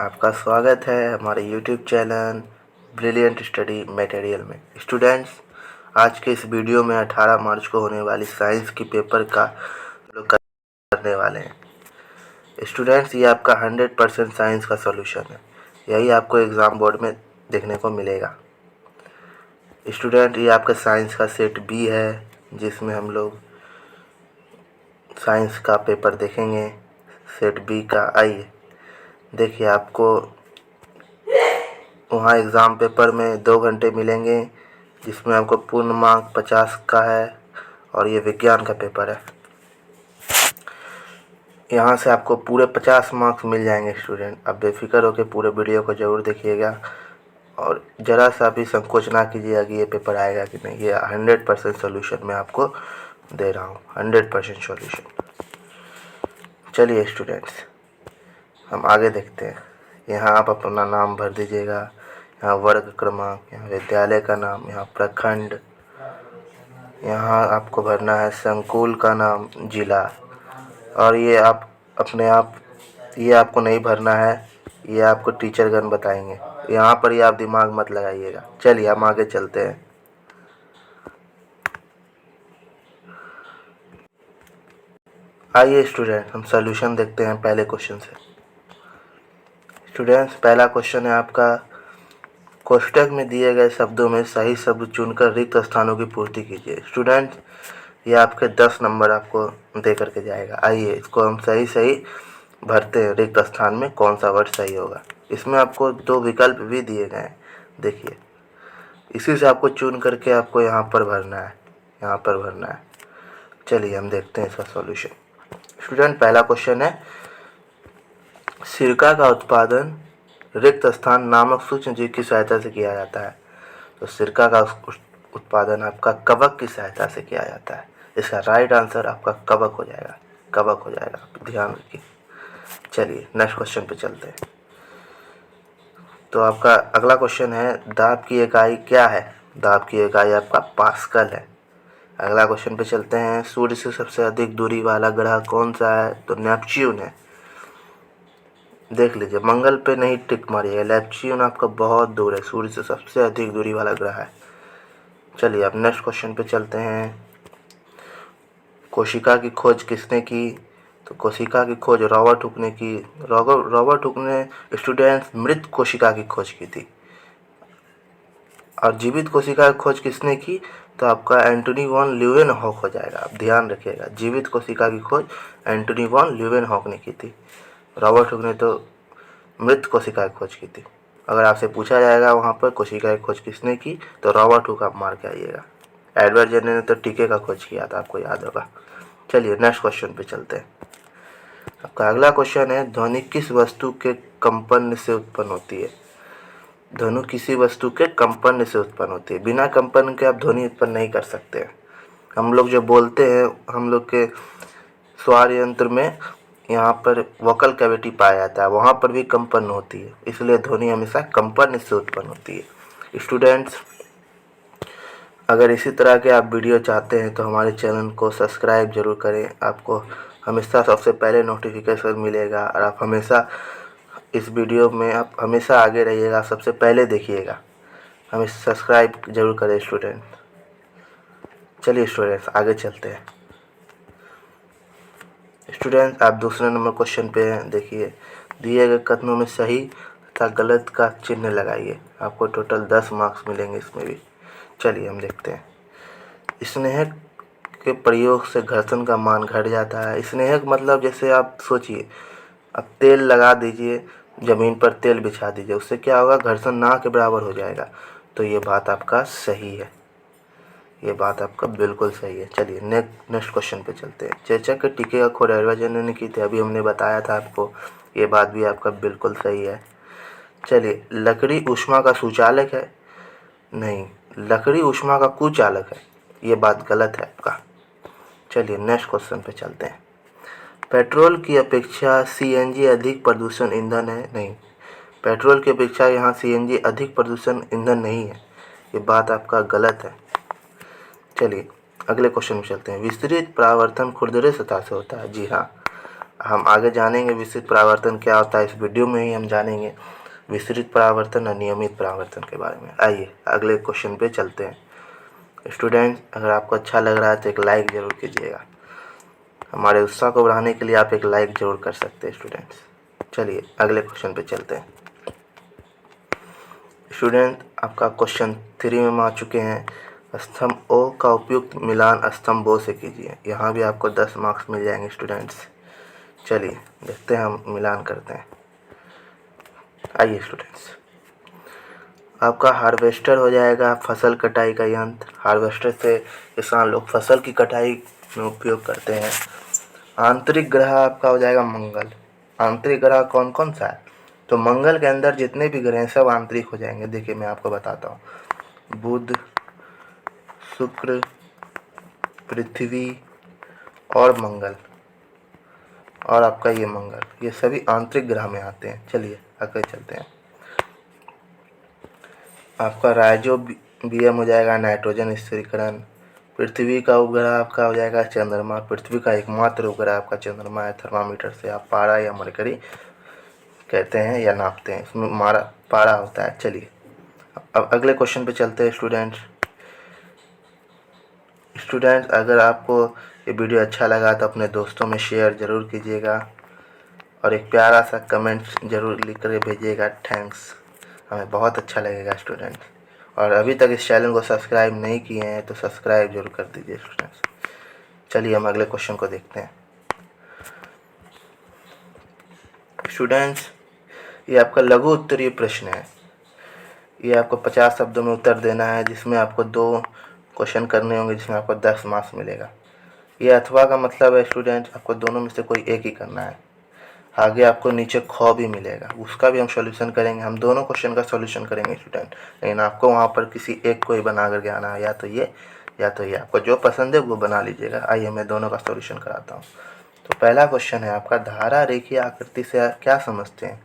आपका स्वागत है हमारे YouTube channel brilliant study material में। स्टूडेंट्स, आज के इस वीडियो में 18 मार्च को होने वाली साइंस की पेपर का लोग करने वाले हैं। स्टूडेंट्स, ये आपका 100% साइंस का सॉल्यूशन है। यही आपको एग्ज़ाम बोर्ड में देखने को मिलेगा। स्टूडेंट, ये आपका साइंस का सेट बी है, जिसमें हम लोग साइंस का पेपर देखेंगे। सेट बी का आइए देखिए, आपको वहाँ एग्ज़ाम पेपर में 2 घंटे मिलेंगे, जिसमें आपको पूर्ण मार्क 50 का है और ये विज्ञान का पेपर है। यहाँ से आपको पूरे 50 मार्क्स मिल जाएंगे। स्टूडेंट, आप बेफिक्र होकर पूरे वीडियो को ज़रूर देखिएगा और ज़रा सा भी संकोच ना कीजिएगा कि ये पेपर आएगा कि नहीं। ये 100% सोल्यूशन मैं आपको दे रहा हूँ, 100% सोल्यूशन। चलिए स्टूडेंट्स, हम आगे देखते हैं। यहाँ आप अपना नाम भर दीजिएगा, यहाँ वर्ग क्रमांक, यहाँ विद्यालय का नाम, यहाँ प्रखंड, यहाँ आपको भरना है संकुल का नाम, जिला। और ये आप अपने आप, ये आपको नहीं भरना है, ये आपको टीचरगण बताएंगे। यहाँ पर ये आप दिमाग मत लगाइएगा। चलिए हम आगे चलते हैं। आइए स्टूडेंट, हम सॉल्यूशन देखते हैं पहले क्वेश्चन से। स्टूडेंट्स, पहला क्वेश्चन है आपका, कोष्ठक में दिए गए शब्दों में सही शब्द चुनकर रिक्त स्थानों की पूर्ति कीजिए। स्टूडेंट्स, ये आपके 10 नंबर आपको दे करके जाएगा। आइए इसको हम सही सही भरते हैं। रिक्त स्थान में कौन सा वर्ड सही होगा। इसमें आपको 2 विकल्प भी दिए गए हैं, देखिए। इसी से आपको चुन करके आपको यहाँ पर भरना है, यहाँ पर भरना है। चलिए हम देखते हैं इसका सॉल्यूशन। स्टूडेंट, पहला क्वेश्चन है, सिरका का उत्पादन रिक्त स्थान नामक सूक्ष्म जीव की सहायता से किया जाता है। तो सिरका का उत्पादन आपका कवक की सहायता से किया जाता है। इसका राइट आंसर आपका कवक हो जाएगा, कवक हो जाएगा, ध्यान रखिए। चलिए नेक्स्ट क्वेश्चन पे चलते हैं। तो आपका अगला क्वेश्चन है, दाब की इकाई क्या है। दाब की इकाई आपका पास्कल है। अगला क्वेश्चन पे चलते हैं, सूर्य से सबसे अधिक दूरी वाला ग्रह कौन सा है। तो नेपच्यून है। देख लीजिए, मंगल पे नहीं टिक मारिए, नेपच्यून आपका बहुत दूर है, सूर्य से सबसे अधिक दूरी वाला ग्रह है। चलिए अब नेक्स्ट क्वेश्चन पे चलते हैं। कोशिका की खोज किसने की। तो कोशिका की खोज रॉबर्ट हुक ने की। रॉबर्ट हुक ने स्टूडेंट्स मृत कोशिका की खोज की थी। और जीवित कोशिका की खोज किसने की। तो आपका एंटोनी वॉन ल्यूवेनहॉक हो जाएगा। आप ध्यान रखिएगा, जीवित कोशिका की खोज एंटोनी वॉन ल्यूवेनहॉक ने की थी। रॉबर्ट हुक ने तो मृत कोशिका की खोज की थी। अगर आपसे पूछा जाएगा वहाँ पर कोशिका की खोज किसने की, तो रॉबर्ट हुक आप मार के आइएगा। एडवर्ड जेनर ने तो टीके का खोज किया था, आपको याद होगा। चलिए नेक्स्ट क्वेश्चन पे चलते हैं। आपका अगला क्वेश्चन है, ध्वनि किस वस्तु के कंपन से उत्पन्न होती है। ध्वनि किसी वस्तु के कंपन से उत्पन्न होती है। बिना कंपन के आप ध्वनि उत्पन्न नहीं कर सकते हैं। हम लोग जो बोलते हैं, हम लोग के स्वर यंत्र में यहाँ पर वोकल कैविटी पाया जाता है, वहाँ पर भी कंपन होती है, इसलिए ध्वनि हमेशा कंपन से उत्पन्न होती है। स्टूडेंट्स, अगर इसी तरह के आप वीडियो चाहते हैं तो हमारे चैनल को सब्सक्राइब जरूर करें। आपको हमेशा सबसे पहले नोटिफिकेशन मिलेगा और आप हमेशा इस वीडियो में आप हमेशा आगे रहिएगा, सबसे पहले देखिएगा। हमें सब्सक्राइब जरूर करें स्टूडेंट। चलिए स्टूडेंट्स आगे चलते हैं। स्टूडेंट, आप दूसरे नंबर क्वेश्चन पे हैं। देखिए, दिए गए कथनों में सही तथा गलत का चिन्ह लगाइए। आपको टोटल 10 मार्क्स मिलेंगे इसमें भी। चलिए हम देखते हैं। स्नेहक के प्रयोग से घर्षण का मान घट जाता है। स्नेहक मतलब जैसे आप सोचिए, अब तेल लगा दीजिए, ज़मीन पर तेल बिछा दीजिए, उससे क्या होगा, घर्षण ना के बराबर हो जाएगा। तो ये बात आपका सही है, ये बात आपका बिल्कुल सही है। चलिए नेक्स्ट क्वेश्चन पे चलते हैं। चेचक के टीके का खोज एडवर्ड जेनर ने की थी, अभी हमने बताया था आपको, ये बात भी आपका बिल्कुल सही है। चलिए, लकड़ी ऊष्मा का सुचालक है। नहीं, लकड़ी ऊष्मा का कुचालक है, ये बात गलत है आपका। चलिए नेक्स्ट क्वेश्चन पे चलते हैं। पेट्रोल की अपेक्षा सीएनजी अधिक प्रदूषण ईंधन है। नहीं, पेट्रोल की अपेक्षा यहाँ सीएनजी अधिक प्रदूषण ईंधन नहीं है, ये बात आपका गलत है। चलिए अगले क्वेश्चन में चलते हैं। विस्तृत परावर्तन खुरदरे सतह से होता है। जी हाँ, हम आगे जानेंगे विस्तृत परावर्तन क्या होता है, इस वीडियो में ही हम जानेंगे विस्तृत परावर्तन और नियमित परावर्तन के बारे में। आइए अगले क्वेश्चन पे चलते हैं। स्टूडेंट, अगर आपको अच्छा लग रहा है तो एक लाइक ज़रूर कीजिएगा। हमारे उत्साह को बढ़ाने के लिए आप एक लाइक ज़रूर कर सकते हैं स्टूडेंट्स। चलिए अगले क्वेश्चन पे चलते हैं। स्टूडेंट, आपका क्वेश्चन 3 में हम आ चुके हैं। स्तंभ ओ का उपयुक्त मिलान स्तंभ ओ से कीजिए। यहाँ भी आपको 10 मार्क्स मिल जाएंगे स्टूडेंट्स। चलिए देखते हैं, हम मिलान करते हैं। आइए स्टूडेंट्स, आपका हार्वेस्टर हो जाएगा फसल कटाई का यंत्र। हार्वेस्टर से किसान लोग फसल की कटाई में उपयोग करते हैं। आंतरिक ग्रह आपका हो जाएगा मंगल। आंतरिक ग्रह कौन कौन सा है? तो मंगल के अंदर जितने भी ग्रह हैं सब आंतरिक हो जाएंगे। देखिए मैं आपको बताता हूँ, बुध, शुक्र, पृथ्वी और मंगल और आपका ये मंगल, ये सभी आंतरिक ग्रह में आते हैं। चलिए आगे चलते हैं। आपका राइजोबियम हो जाएगा नाइट्रोजन स्थिरीकरण। पृथ्वी का उपग्रह आपका हो जाएगा चंद्रमा। पृथ्वी का एकमात्र उपग्रह आपका चंद्रमा है। थर्मामीटर से आप पारा या मरकरी कहते हैं या नापते हैं, इसमें पारा होता है। चलिए अब अगले क्वेश्चन पे चलते हैं स्टूडेंट्स। अगर आपको ये वीडियो अच्छा लगा तो अपने दोस्तों में शेयर ज़रूर कीजिएगा और एक प्यारा सा कमेंट ज़रूर लिख कर भेजिएगा, थैंक्स। हमें बहुत अच्छा लगेगा स्टूडेंट्स। और अभी तक इस चैनल को सब्सक्राइब नहीं किए हैं तो सब्सक्राइब जरूर कर दीजिए स्टूडेंट्स। चलिए हम अगले क्वेश्चन को देखते हैं। स्टूडेंट्स, ये आपका लघु उत्तरीय प्रश्न है। ये आपको 50 शब्दों में उत्तर देना है, जिसमें आपको 2 क्वेश्चन करने होंगे, जिसमें आपको 10 मार्क्स मिलेगा। ये अथवा का मतलब है स्टूडेंट, आपको दोनों में से कोई एक ही करना है। आगे आपको नीचे ख भी मिलेगा, उसका भी हम सॉल्यूशन करेंगे। हम दोनों क्वेश्चन का सॉल्यूशन करेंगे स्टूडेंट, लेकिन आपको वहाँ पर किसी एक को ही बना करके आना है, या तो ये या तो ये। आपको जो पसंद है वो बना लीजिएगा। आइए मैं दोनों का सॉल्यूशन कराता हूँ। तो पहला क्वेश्चन है आपका, धारा रेखीय आकृति से क्या समझते हैं?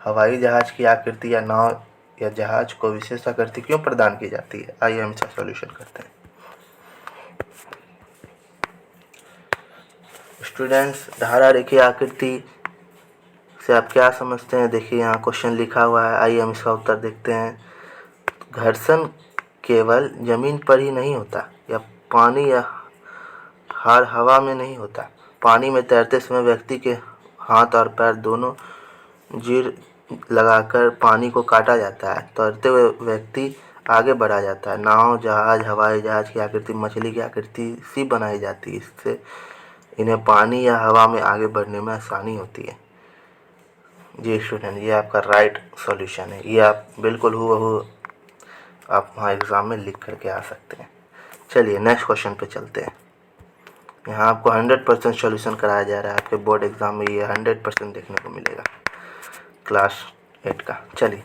हवाई जहाज की आकृति या नाव या जहाज को विशेष आकृति क्यों प्रदान की जाती है? आइए हम इसका सॉल्यूशन करते हैं। स्टूडेंट्स, धारा रेखीय आकृति से आप क्या समझते हैं? देखिए यहाँ क्वेश्चन लिखा हुआ है, आइए हम इसका उत्तर देखते हैं। घर्षण केवल जमीन पर ही नहीं होता, या पानी या हवा में नहीं होता। पानी में तैरते समय व्यक्ति के हाथ और पैर दोनों जीर लगाकर पानी को काटा जाता है। तैरते हुए व्यक्ति आगे बढ़ा जाता है। नाव, जहाज, हवाई जहाज की आकृति मछली की आकृति सी बनाई जाती है। इससे इन्हें पानी या हवा में आगे बढ़ने में आसानी होती है। जी स्टूडेंट, ये आपका राइट सॉल्यूशन है। ये आप बिल्कुल हूबहू आप वहाँ एग्ज़ाम में लिख करके आ सकते हैं। चलिए नेक्स्ट क्वेश्चन पे चलते हैं। यहाँ आपको 100% सॉल्यूशन कराया जा रहा है। आपके बोर्ड एग्ज़ाम में ये 100% देखने को मिलेगा क्लास 8 का। चलिए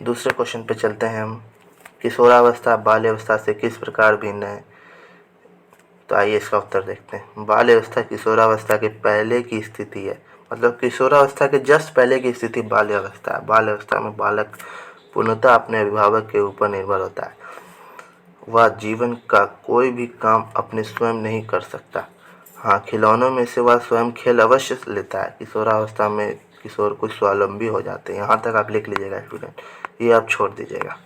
दूसरे क्वेश्चन पे चलते हैं हम। किशोरावस्था बाल्यावस्था से किस प्रकार भिन्न है? तो आइए इसका उत्तर देखते हैं। बाल्यावस्था किशोरावस्था के पहले की स्थिति है, मतलब किशोरावस्था के जस्ट पहले की स्थिति बाल्यावस्था है। बाल्यावस्था में बालक पूर्णतः अपने अभिभावक के ऊपर निर्भर होता है। वह जीवन का कोई भी काम अपने स्वयं नहीं कर सकता। हाँ, खिलौनों में से वह स्वयं खेल अवश्य लेता है। किशोरावस्था में किशोर कुछ स्वावलंबी हो जाते हैं। यहाँ तक आप लिख लीजिएगा स्टूडेंट, ये आप छोड़ दीजिएगा,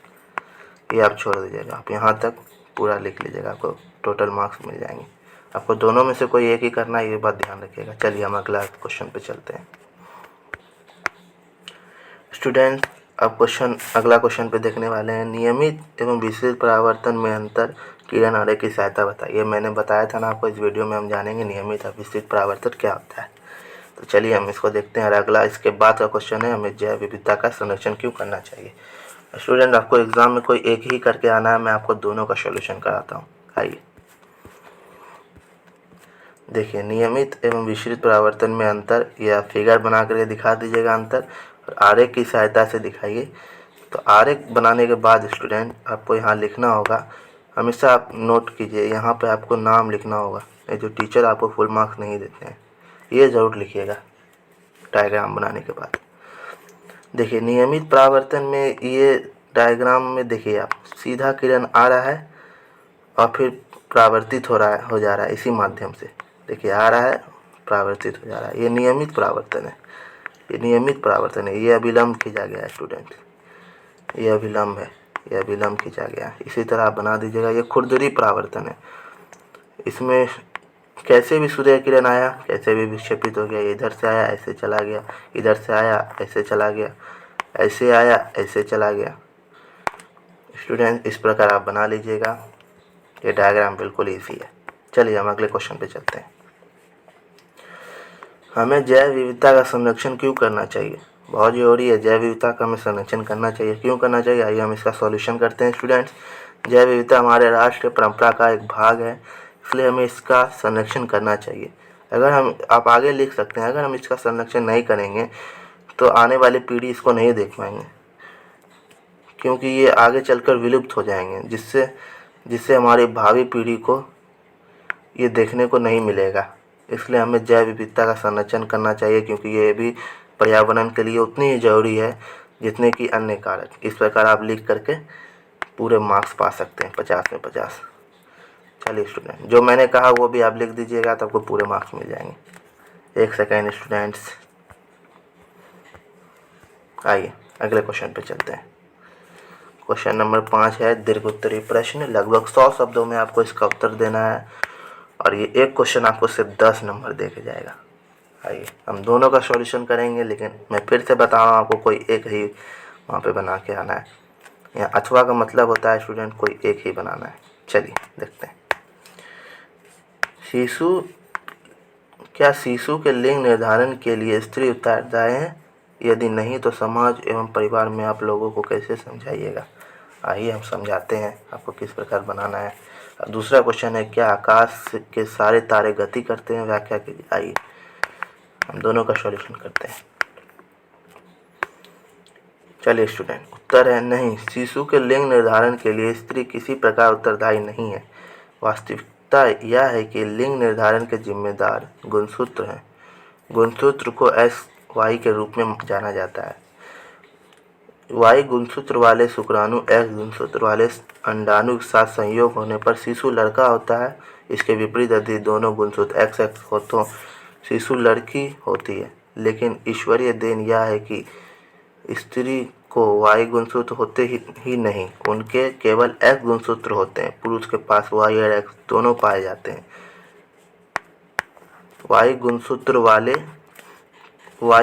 आप यहाँ तक पूरा लिख लीजिएगा, आपको टोटल मार्क्स मिल जाएंगे। आपको दोनों में से कोई एक ही करना है, ये बात ध्यान रखिएगा। चलिए हम अगला क्वेश्चन पे चलते हैं। स्टूडेंट्स, अब अगला क्वेश्चन पे देखने वाले हैं, नियमित एवं विशेष परावर्तन में अंतर किरण आरेख की सहायता बताइए। मैंने बताया था ना आपको, इस वीडियो में हम जानेंगे नियमित और विशेष परावर्तन क्या होता है। तो चलिए हम इसको देखते हैं। और अगला इसके बाद का क्वेश्चन है, हमें जैव विविधता का संरक्षण क्यों करना चाहिए। स्टूडेंट, आपको एग्जाम में कोई एक ही करके आना है, मैं आपको दोनों का सॉल्यूशन कराता हूँ। आइए देखिए, नियमित एवं विशेष परावर्तन में अंतर, या फिगर बना करके दिखा दीजिएगा अंतर, और आरेख की सहायता से दिखाइए। तो आरेख बनाने के बाद स्टूडेंट आपको यहाँ लिखना होगा, हमेशा आप नोट कीजिए, यहाँ पे आपको नाम लिखना होगा। ये जो टीचर आपको फुल मार्क्स नहीं देते हैं, ये ज़रूर लिखिएगा डायग्राम बनाने के बाद। देखिए नियमित परावर्तन में ये डायग्राम में देखिए, आप सीधा किरण आ रहा है और फिर परावर्तित हो जा रहा है इसी माध्यम से। देखिए आ रहा है, परावर्तित हो जा रहा है। ये नियमित परावर्तन है, ये नियमित परावर्तन है। ये अभिलंब खींचा गया है स्टूडेंट, ये अभिलंब है, ये अभिलंब खींचा गया है। इसी तरह आप बना दीजिएगा। ये खुरदरी परावर्तन है। इसमें कैसे भी सूर्य किरण आया, कैसे भी विक्षेपित हो गया, इधर से आया ऐसे चला गया, इधर से आया ऐसे चला गया, ऐसे आया ऐसे चला गया। स्टूडेंट इस प्रकार आप बना लीजिएगा। ये डायग्राम बिल्कुल ईजी है। चलिए हम अगले क्वेश्चन पे चलते हैं। हमें जैव विविधता का संरक्षण क्यों करना चाहिए? बहुत जरूरी है, जैव विविधता का हमें संरक्षण करना चाहिए। क्यों करना चाहिए, आइए हम इसका सॉल्यूशन करते हैं स्टूडेंट्स। जैव विविधता हमारे राष्ट्रीय परंपरा का एक भाग है, इसलिए हमें इसका संरक्षण करना चाहिए। अगर हम, आप आगे लिख सकते हैं, अगर हम इसका संरक्षण नहीं करेंगे तो आने वाली पीढ़ी इसको नहीं देख पाएंगे, क्योंकि ये आगे चलकर विलुप्त हो जाएंगे, जिससे हमारी भावी पीढ़ी को ये देखने को नहीं मिलेगा। इसलिए हमें जैव विविधता का संरक्षण करना चाहिए, क्योंकि ये भी पर्यावरण के लिए उतनी ही ज़रूरी है जितने कि अन्य कारक। इस प्रकार आप लिख करके पूरे मार्क्स पा सकते हैं, 50 में 50। चलिए स्टूडेंट, जो मैंने कहा वो भी आप लिख दीजिएगा तो आपको पूरे मार्क्स मिल जाएंगे। एक सेकेंड स्टूडेंट्स, आइए अगले क्वेश्चन पे चलते हैं। क्वेश्चन नंबर 5 है दीर्घ उत्तरीय प्रश्न। लगभग 100 शब्दों में आपको इसका उत्तर देना है, और ये एक क्वेश्चन आपको सिर्फ 10 नंबर दे के जाएगा। आइए हम दोनों का सॉल्यूशन करेंगे, लेकिन मैं फिर से बता रहा हूँ आपको, कोई एक ही वहाँ पे बना के आना है। यहाँ अथवा का मतलब होता है स्टूडेंट कोई एक ही बनाना है। चलिए देखते हैं। क्या शिशु के लिंग निर्धारण के लिए स्त्री उत्तरदायी है? यदि नहीं तो समाज एवं परिवार में आप लोगों को कैसे समझाइएगा? आइए हम समझाते हैं आपको किस प्रकार बनाना है। दूसरा क्वेश्चन है, क्या आकाश के सारे तारे गति करते हैं? व्याख्या कीजिए। आइए हम दोनों का सॉल्यूशन करते हैं। चलिए स्टूडेंट, उत्तर है नहीं, शिशु के लिंग निर्धारण के लिए स्त्री किसी प्रकार उत्तरदायी नहीं है। वास्तविकता यह है कि लिंग निर्धारण के जिम्मेदार गुणसूत्र हैं। गुणसूत्र को XY के रूप में जाना जाता है। Y गुणसूत्र वाले शुक्राणु X गुणसूत्र वाले अंडाणु के साथ संयोग होने पर शिशु लड़का होता है। इसके विपरीत यदि दोनों गुणसूत्र XX हो तो शिशु लड़की होती है। लेकिन ईश्वरीय देन यह है कि स्त्री को Y गुणसूत्र होते ही नहीं, उनके केवल X गुणसूत्र होते हैं। पुरुष के पास Y और X दोनों पाए जाते हैं। Y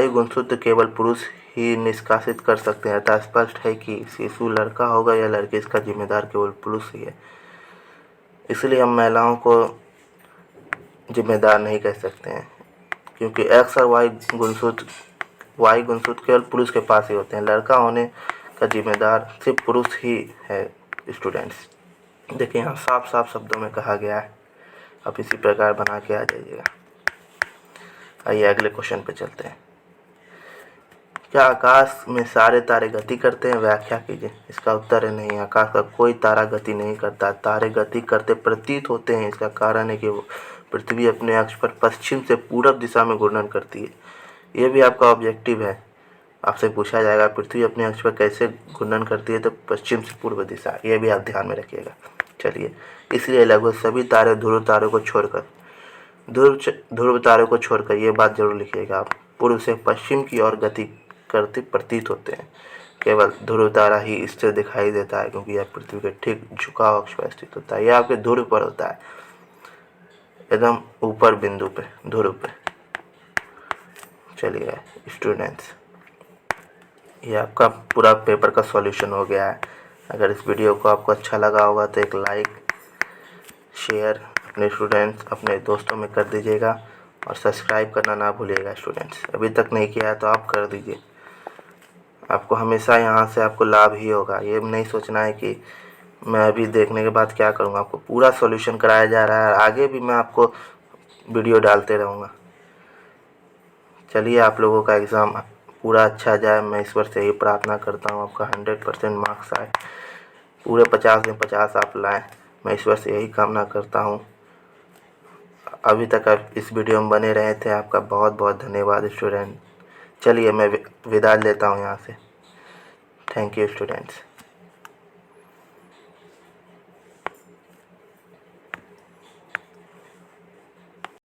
गुणसूत्र केवल पुरुष ही निष्कासित कर सकते हैं। अतः स्पष्ट है कि शिशु लड़का होगा या लड़की, इसका जिम्मेदार केवल पुरुष ही है। इसलिए हम महिलाओं को जिम्मेदार नहीं कह सकते हैं, क्योंकि X और Y गुणसूत्र केवल पुरुष के पास ही होते हैं। लड़का होने का जिम्मेदार सिर्फ पुरुष ही है। स्टूडेंट्स देखिए, यहाँ साफ साफ शब्दों में कहा गया है। आप इसी प्रकार बना के आ जाइएगा। आइए अगले क्वेश्चन पे चलते हैं। क्या आकाश में सारे तारे गति करते हैं? व्याख्या कीजिए। इसका उत्तर है नहीं, आकाश का कोई तारा गति नहीं करता। तारे गति करते प्रतीत होते हैं। इसका कारण है कि पृथ्वी अपने अक्ष पर पश्चिम से पूरब दिशा में घूर्णन करती है। ये भी आपका ऑब्जेक्टिव है, आपसे पूछा जाएगा पृथ्वी अपने अक्ष पर कैसे घूर्णन करती है, तो पश्चिम से पूर्व दिशा। ये भी आप ध्यान में रखिएगा। चलिए, इसलिए लगभग सभी तारे ध्रुव तारों को छोड़कर ये बात जरूर लिखिएगा, आप पूर्व से पश्चिम की ओर गति करते प्रतीत होते हैं। केवल ध्रुव तारा ही स्थिर दिखाई देता है, क्योंकि यह पृथ्वी के ठीक झुकाव अक्ष पर स्थित होता है। यह आपके ध्रुव पर होता है, एकदम ऊपर बिंदु पे, ध्रुव पे। चलिए स्टूडेंट्स, ये आपका पूरा पेपर का सॉल्यूशन हो गया है। अगर इस वीडियो को आपको अच्छा लगा होगा तो एक लाइक, शेयर अपने स्टूडेंट्स, अपने दोस्तों में कर दीजिएगा, और सब्सक्राइब करना ना भूलिएगा स्टूडेंट्स। अभी तक नहीं किया है तो आप कर दीजिए। आपको हमेशा यहाँ से आपको लाभ ही होगा। ये नहीं सोचना है कि मैं अभी देखने के बाद क्या करूँगा। आपको पूरा सॉल्यूशन कराया जा रहा है, आगे भी मैं आपको वीडियो डालते रहूँगा। चलिए, आप लोगों का एग्ज़ाम पूरा अच्छा जाए, मैं ईश्वर से यही प्रार्थना करता हूँ। आपका 100% मार्क्स आए, पूरे 50 में 50 आप लाएँ, मैं ईश्वर से यही कामना करता हूँ। अभी तक आप इस वीडियो में बने रहे थे, आपका बहुत बहुत धन्यवाद स्टूडेंट। चलिए मैं विदा लेता हूँ यहाँ से। Thank you students.